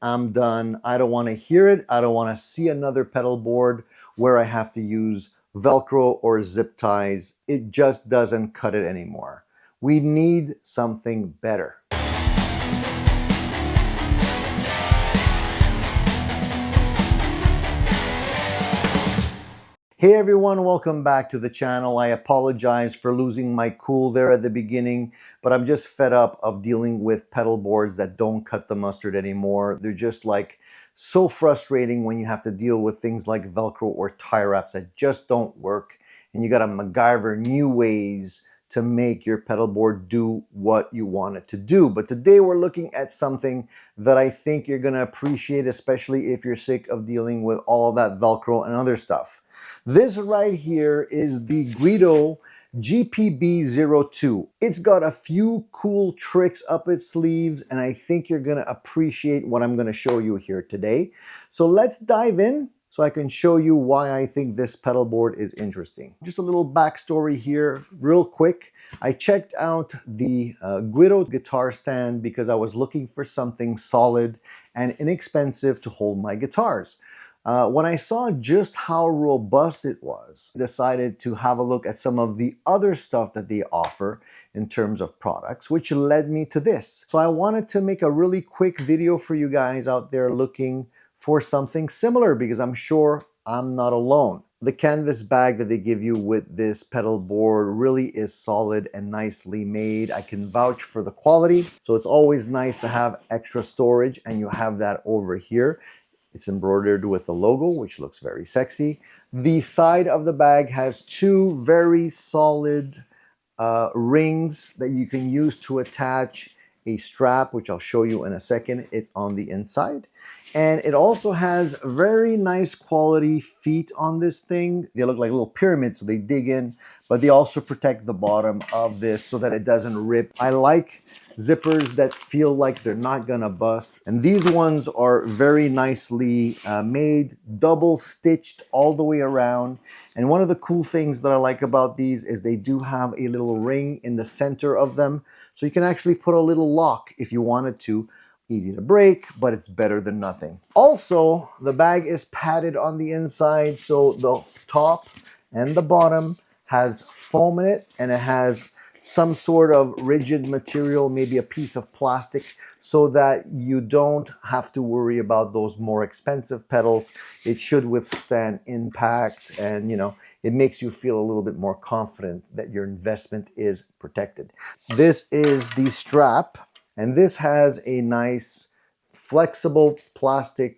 I'm done. I don't want to hear it. I don't want to see another pedal board where I have to use Velcro or zip ties. It just doesn't cut it anymore. We need something better. Hey everyone, welcome back to the channel. I apologize for losing my cool there at the beginning, but I'm just fed up of dealing with pedal boards that don't cut the mustard anymore. They're just like so frustrating when you have to deal with things like Velcro or tie wraps that just don't work, and you gotta MacGyver new ways to make your pedal board do what you want it to do. But today we're looking at something that I think you're gonna appreciate, especially if you're sick of dealing with all that Velcro and other stuff. This right here is the Guitto GPB-02. It's got a few cool tricks up its sleeves, and I think you're gonna appreciate what I'm gonna show you here today. So let's dive in so I can show you why I think this pedal board is interesting. Just a little backstory here, real quick. I checked out the Guitto guitar stand because I was looking for something solid and inexpensive to hold my guitars. When I saw just how robust it was, I decided to have a look at some of the other stuff that they offer in terms of products, which led me to this. So I wanted to make a really quick video for you guys out there looking for something similar, because I'm sure I'm not alone. The canvas bag that they give you with this pedal board really is solid and nicely made. I can vouch for the quality. So it's always nice to have extra storage, and you have that over here. It's embroidered with the logo, which looks very sexy. The side of the bag has two very solid rings that you can use to attach a strap, which I'll show you in a second. It's on the inside. And it also has very nice quality feet on this thing. They look like little pyramids, so they dig in, but they also protect the bottom of this so that it doesn't rip. I like zippers that feel like they're not gonna bust, and these ones are very nicely made, double stitched all the way around. And one of the cool things that I like about these is they do have a little ring in the center of them, so you can actually put a little lock if you wanted to. Easy to break, but it's better than nothing. Also, the bag is padded on the inside, so the top and the bottom has foam in it, and it has some sort of rigid material, maybe a piece of plastic, so that you don't have to worry about those more expensive pedals. It should withstand impact, and it makes you feel a little bit more confident that your investment is protected. This is the strap, and this has a nice flexible plastic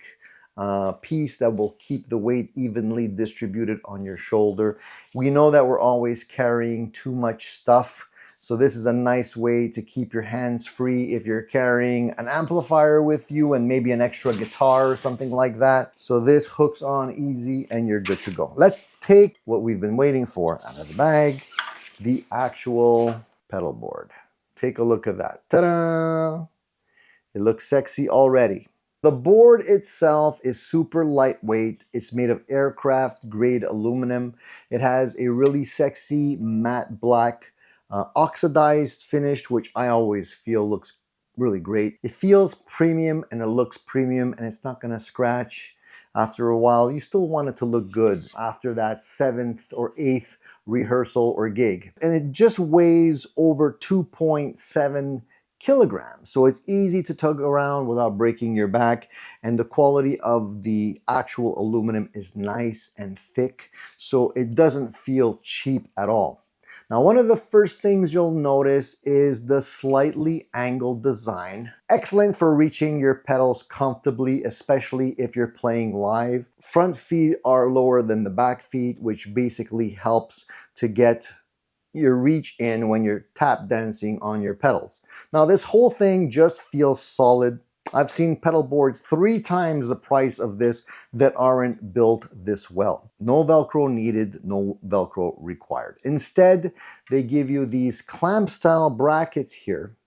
piece that will keep the weight evenly distributed on your shoulder. We know that we're always carrying too much stuff, so this is a nice way to keep your hands free if you're carrying an amplifier with you and maybe an extra guitar or something like that. So this hooks on easy and you're good to go. Let's take what we've been waiting for out of the bag, the actual pedal board. Take a look at that. Ta-da! It looks sexy already. The board itself is super lightweight. It's made of aircraft grade aluminum. It has a really sexy matte black oxidized finish, which I always feel looks really great. It feels premium and it looks premium, and it's not gonna scratch after a while. You still want it to look good after that 7th or 8th rehearsal or gig. And it just weighs over 2.7 kilograms, so it's easy to tug around without breaking your back, and the quality of the actual aluminum is nice and thick, so it doesn't feel cheap at all. Now, one of the first things you'll notice is the slightly angled design. Excellent for reaching your pedals comfortably, especially if you're playing live. Front feet are lower than the back feet, which basically helps to get your reach in when you're tap dancing on your pedals. Now, this whole thing just feels solid. I've seen pedal boards 3 times the price of this that aren't built this well. No Velcro needed, no Velcro required. Instead, they give you these clamp style brackets here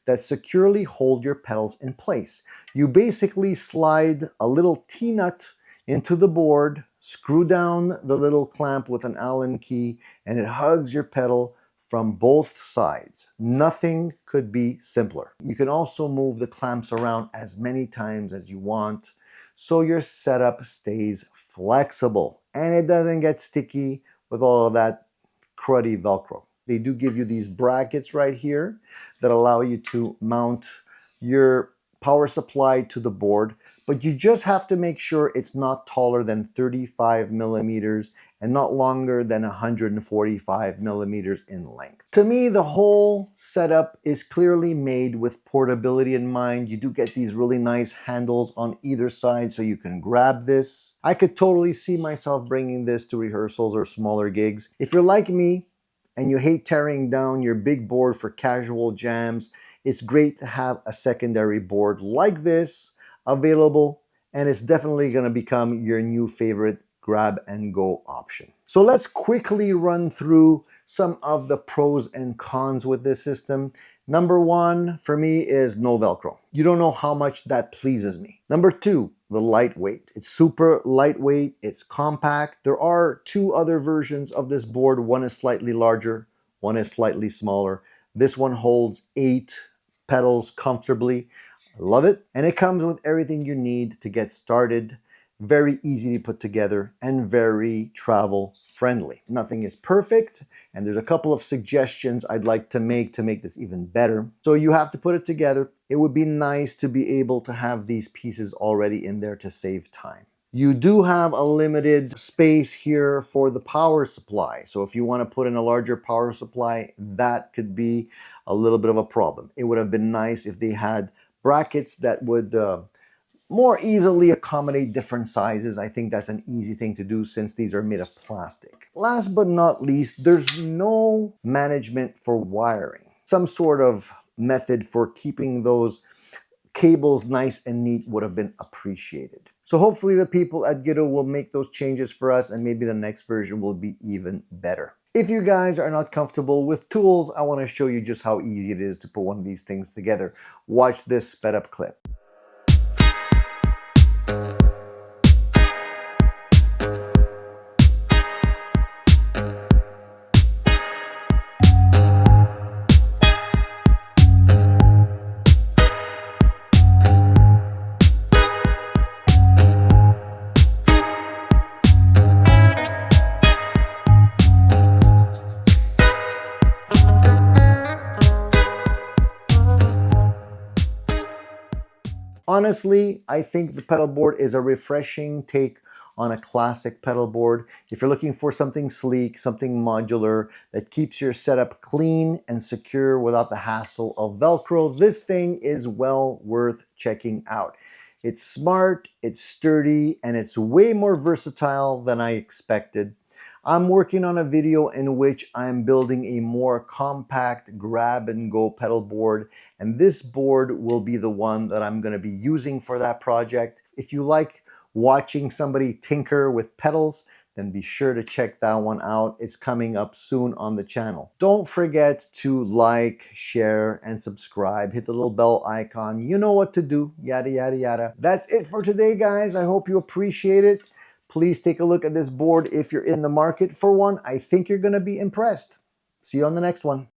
that securely hold your pedals in place. You basically slide a little T-nut into the board, screw down the little clamp with an Allen key, and it hugs your pedal from both sides. Nothing could be simpler. You can also move the clamps around as many times as you want, so your setup stays flexible and it doesn't get sticky with all of that cruddy Velcro. They do give you these brackets right here that allow you to mount your power supply to the board, but you just have to make sure it's not taller than 35 millimeters and not longer than 145 millimeters in length. To me, the whole setup is clearly made with portability in mind. You do get these really nice handles on either side so you can grab this. I could totally see myself bringing this to rehearsals or smaller gigs. If you're like me and you hate tearing down your big board for casual jams, it's great to have a secondary board like this available, and it's definitely going to become your new favorite grab and go option. So let's quickly run through some of the pros and cons with this system. Number one for me is no Velcro. You don't know how much that pleases me. Number two, the lightweight. It's super lightweight, it's compact. There are two other versions of this board. One is slightly larger, one is slightly smaller. This one holds 8 pedals comfortably. I love it. And it comes with everything you need to get started. Very easy to put together and very travel friendly. Nothing is perfect, and there's a couple of suggestions I'd like to make this even better. So you have to put it together. It would be nice to be able to have these pieces already in there to save time. You do have a limited space here for the power supply. So if you want to put in a larger power supply, that could be a little bit of a problem. It would have been nice if they had brackets that would more easily accommodate different sizes. I think that's an easy thing to do since these are made of plastic. Last but not least, there's no management for wiring. Some sort of method for keeping those cables nice and neat would have been appreciated. So hopefully the people at Guitto will make those changes for us, and maybe the next version will be even better. If you guys are not comfortable with tools, I want to show you just how easy it is to put one of these things together. Watch this sped up clip. Honestly, I think the pedal board is a refreshing take on a classic pedal board. If you're looking for something sleek, something modular that keeps your setup clean and secure without the hassle of Velcro, this thing is well worth checking out. It's smart, it's sturdy, and it's way more versatile than I expected. I'm working on a video in which I'm building a more compact grab and go pedal board, and this board will be the one that I'm going to be using for that project. If you like watching somebody tinker with pedals, then be sure to check that one out. It's coming up soon on the channel. Don't forget to like, share, and subscribe. Hit the little bell icon. You know what to do. Yada, yada, yada. That's it for today, guys. I hope you appreciate it. Please take a look at this board if you're in the market for one. I think you're going to be impressed. See you on the next one.